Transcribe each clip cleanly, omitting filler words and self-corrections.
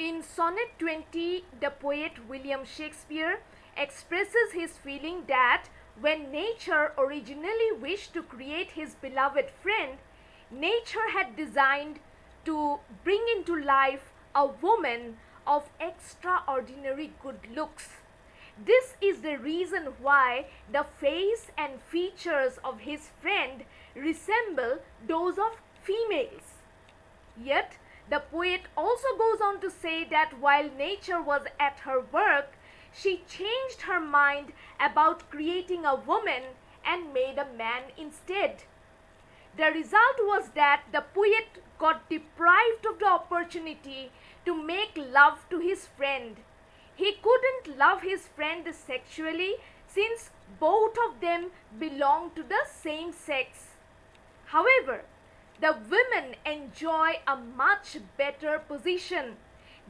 In Sonnet 20, the poet William Shakespeare expresses his feeling that when nature originally wished to create his beloved friend, nature had designed to bring into life a woman of extraordinary good looks. This is the reason why the face and features of his friend resemble those of females. Yet, the poet also goes on to say that while nature was at her work, she changed her mind about creating a woman and made a man instead. The result was that the poet got deprived of the opportunity to make love to his friend. He couldn't love his friend sexually since both of them belonged to the same sex. However, the women enjoy a much better position.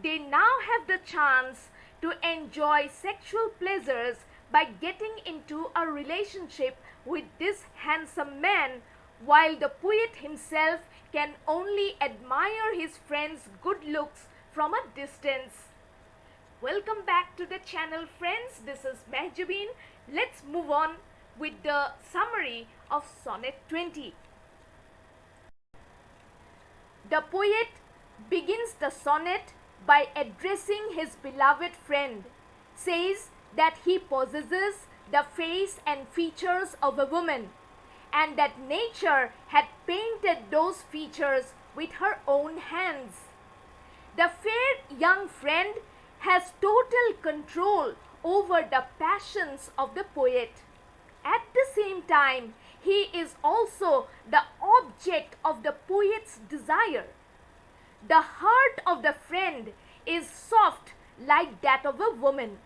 They now have the chance to enjoy sexual pleasures by getting into a relationship with this handsome man, while the poet himself can only admire his friend's good looks from a distance. Welcome back to the channel, friends. This is Mehjabeen. Let's move on with the summary of Sonnet 20. The poet begins the sonnet by addressing his beloved friend, says that he possesses the face and features of a woman, and that nature had painted those features with her own hands. The fair young friend has total control over the passions of the poet. At the same time, he is also the object of the poet's desire. The heart of the friend is soft like that of a woman.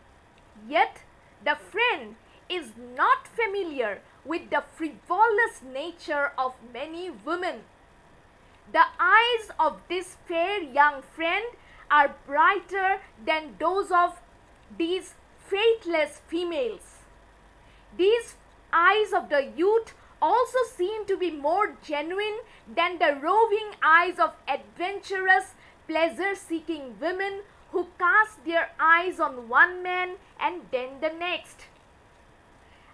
Yet, the friend is not familiar with the frivolous nature of many women. The eyes of this fair young friend are brighter than those of these faithless females. These eyes of the youth also seem to be more genuine than the roving eyes of adventurous, pleasure-seeking women who cast their eyes on one man and then the next.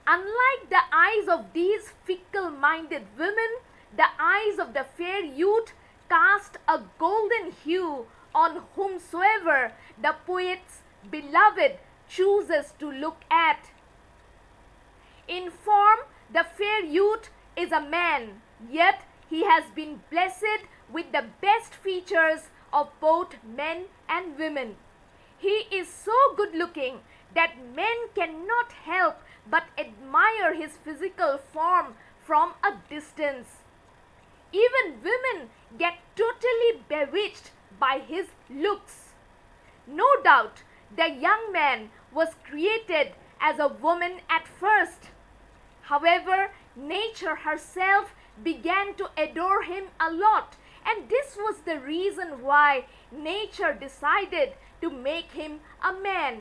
Unlike the eyes of these fickle-minded women, the eyes of the fair youth cast a golden hue on whomsoever the poet's beloved chooses to look at. In form, the fair youth is a man, yet he has been blessed with the best features of both men and women. He is so good looking that men cannot help but admire his physical form from a distance. Even women get totally bewitched by his looks. No doubt, the young man was created as a woman at first. However, nature herself began to adore him a lot, and this was the reason why nature decided to make him a man.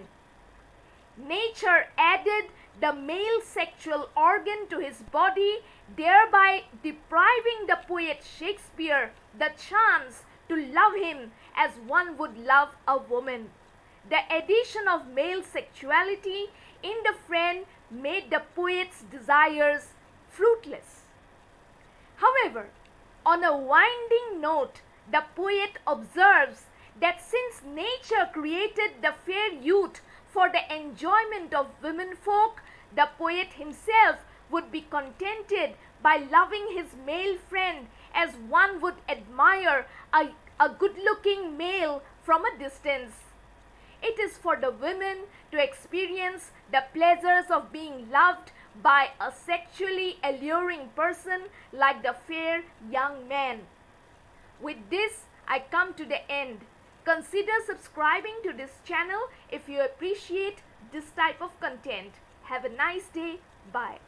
Nature added the male sexual organ to his body, thereby depriving the poet Shakespeare the chance to love him as one would love a woman. The addition of male sexuality in the friend made the poet's desires fruitless. However, on a winding note, the poet observes that since nature created the fair youth for the enjoyment of womenfolk, the poet himself would be contented by loving his male friend as one would admire a good-looking male from a distance. It is for the women to experience the pleasures of being loved by a sexually alluring person like the fair young man. With this, I come to the end. Consider subscribing to this channel if you appreciate this type of content. Have a nice day. Bye.